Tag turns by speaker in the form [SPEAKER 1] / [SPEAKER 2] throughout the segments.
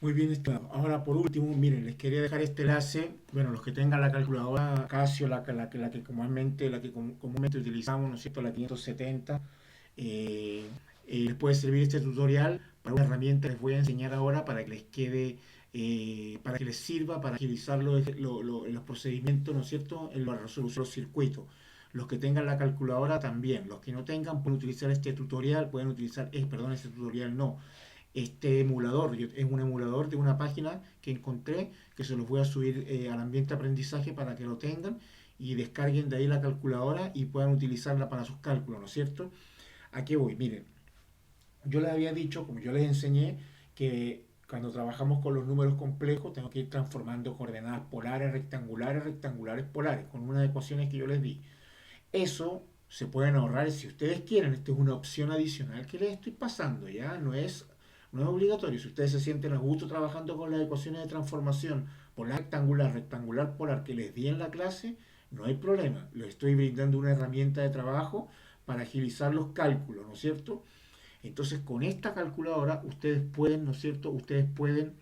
[SPEAKER 1] Muy bien, estimado. Ahora, por último, miren, les quería dejar este enlace. Bueno, los que tengan la calculadora Casio, la que comúnmente utilizamos, ¿no es cierto? La 570, eh, les puede servir este tutorial para una herramienta que les voy a enseñar ahora para que les quede, para que les sirva para agilizar los procedimientos, ¿no es cierto? En la resolución de los circuitos. Los que tengan la calculadora también. Los que no tengan pueden utilizar este tutorial, pueden utilizar, perdón, este tutorial no, este emulador. Es un emulador de una página que encontré, que se los voy a subir al ambiente de aprendizaje para que lo tengan y descarguen de ahí la calculadora y puedan utilizarla para sus cálculos, ¿no es cierto? ¿A qué voy? Miren, yo les había dicho, como yo les enseñé, que cuando trabajamos con los números complejos tengo que ir transformando coordenadas polares, rectangulares, rectangulares, polares, con unas ecuaciones que yo les di. Eso se pueden ahorrar si ustedes quieren. Esto es una opción adicional que les estoy pasando, ¿ya? No es obligatorio. Si ustedes se sienten a gusto trabajando con las ecuaciones de transformación polar, rectangular, rectangular, polar que les di en la clase, no hay problema. Les estoy brindando una herramienta de trabajo para agilizar los cálculos, ¿no es cierto? Entonces, con esta calculadora ustedes pueden, ¿no es cierto? Ustedes pueden,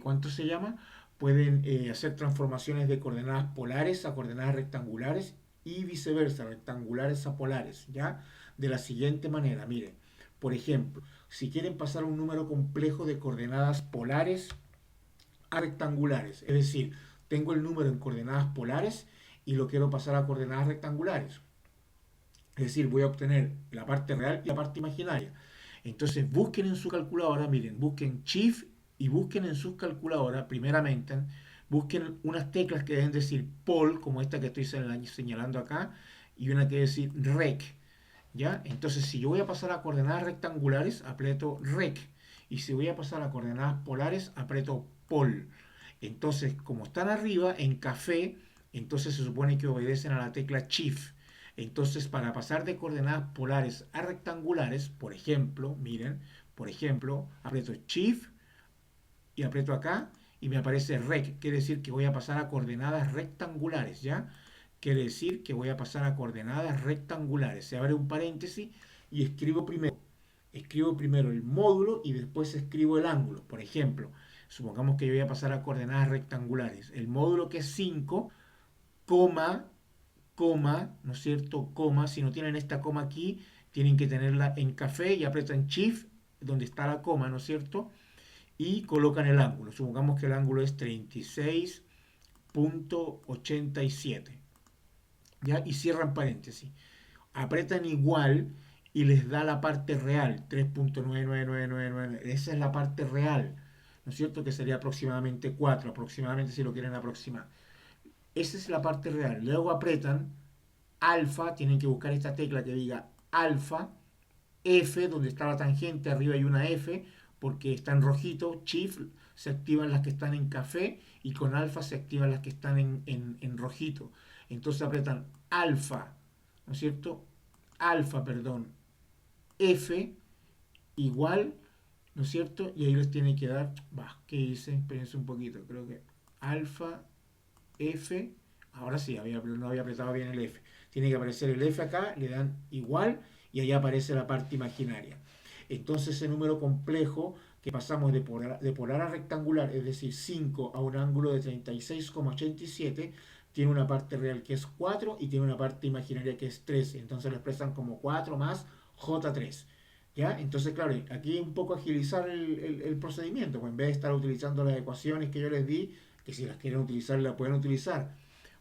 [SPEAKER 1] ¿cuánto se llama? Pueden hacer transformaciones de coordenadas polares a coordenadas rectangulares y viceversa, rectangulares a polares, ¿ya? De la siguiente manera, miren, por ejemplo, si quieren pasar un número complejo de coordenadas polares a rectangulares, es decir, tengo el número en coordenadas polares y lo quiero pasar a coordenadas rectangulares. Es decir, voy a obtener la parte real y la parte imaginaria. Entonces busquen en su calculadora, miren, busquen Shift y busquen en sus calculadoras, primeramente, busquen unas teclas que deben decir Pol, como esta que estoy señalando acá, y una que decir Rec. ¿Ya? Entonces, si yo voy a pasar a coordenadas rectangulares, aprieto Rec. Y si voy a pasar a coordenadas polares, aprieto Pol. Entonces, como están arriba en café, entonces se supone que obedecen a la tecla Shift. Entonces, para pasar de coordenadas polares a rectangulares, por ejemplo, miren, por ejemplo, aprieto Shift y aprieto acá y me aparece rec, quiere decir que voy a pasar a coordenadas rectangulares, ¿ya? Quiere decir que voy a pasar a coordenadas rectangulares. Se abre un paréntesis y escribo primero el módulo y después escribo el ángulo. Por ejemplo, supongamos que yo voy a pasar a coordenadas rectangulares. El módulo que es 5, coma, coma, ¿no es cierto? Coma, si no tienen esta coma aquí, tienen que tenerla en café y apretan Shift, donde está la coma, ¿no es cierto? Y colocan el ángulo. Supongamos que el ángulo es 36,87. ¿Ya? Y cierran paréntesis. Apretan igual y les da la parte real, 3,99999. Esa es la parte real, ¿no es cierto? Que sería aproximadamente 4, aproximadamente si lo quieren aproximar. Esa es la parte real. Luego apretan alfa, tienen que buscar esta tecla que diga alfa, F, donde está la tangente, arriba hay una F, porque está en rojito, Shift, se activan las que están en café y con alfa se activan las que están en rojito. Entonces apretan alfa, ¿no es cierto? Alfa, perdón, F igual, ¿no es cierto? Y ahí les tiene que dar, ¿qué hice? Espérense un poquito, creo que alfa, F, ahora sí, no había apretado bien el F. Tiene que aparecer el F acá, le dan igual y ahí aparece la parte imaginaria. Entonces ese número complejo que pasamos de polar a rectangular, es decir, 5 a un ángulo de 36,87, tiene una parte real que es 4 y tiene una parte imaginaria que es 3. Entonces lo expresan como 4 más J3. ¿Ya? Entonces, claro, aquí un poco agilizar el procedimiento, pues en vez de estar utilizando las ecuaciones que yo les di, que si las quieren utilizar, las pueden utilizar.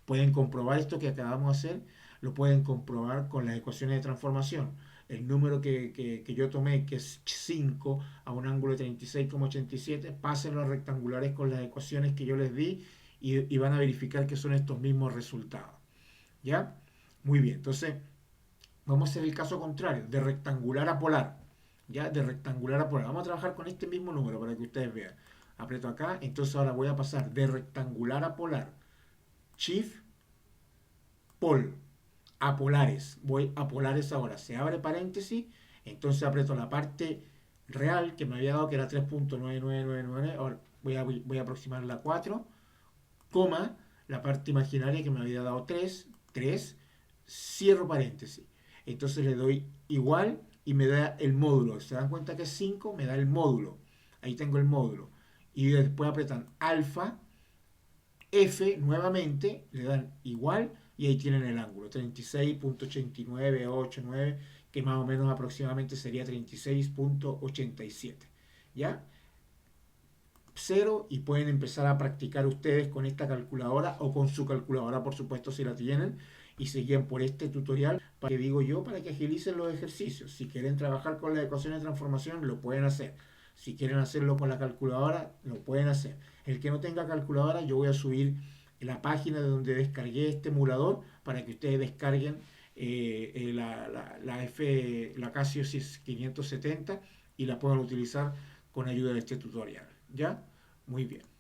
[SPEAKER 1] Pueden comprobar esto que acabamos de hacer, lo pueden comprobar con las ecuaciones de transformación. El número que yo tomé, que es 5 a un ángulo de 36,87, pásenlo a rectangulares con las ecuaciones que yo les di y van a verificar que son estos mismos resultados. ¿Ya? Muy bien, entonces vamos a hacer el caso contrario, de rectangular a polar. ¿Ya? De rectangular a polar. Vamos a trabajar con este mismo número para que ustedes vean. Aprieto acá, entonces ahora voy a pasar de rectangular a polar. Shift, pol, a polares. Voy a polares ahora. Se abre paréntesis, entonces aprieto la parte real que me había dado que era 3,9999. Ahora voy a aproximar la 4, coma, la parte imaginaria que me había dado 3, cierro paréntesis. Entonces le doy igual y me da el módulo. ¿Se dan cuenta que es 5? Me da el módulo. ahí tengo el módulo. Y después apretan alfa, F nuevamente, le dan igual y ahí tienen el ángulo, 36.8989, que más o menos aproximadamente sería 36.87. ¿Ya? Cero, y pueden empezar a practicar ustedes con esta calculadora o con su calculadora, por supuesto, si la tienen, y seguían por este tutorial para que digo yo, para que agilicen los ejercicios. Si quieren trabajar con las ecuaciones de transformación, lo pueden hacer. Si quieren hacerlo con la calculadora, lo pueden hacer. El que no tenga calculadora, yo voy a subir la página de donde descargué este emulador para que ustedes descarguen la Casio 570 y la puedan utilizar con ayuda de este tutorial. ¿Ya? Muy bien.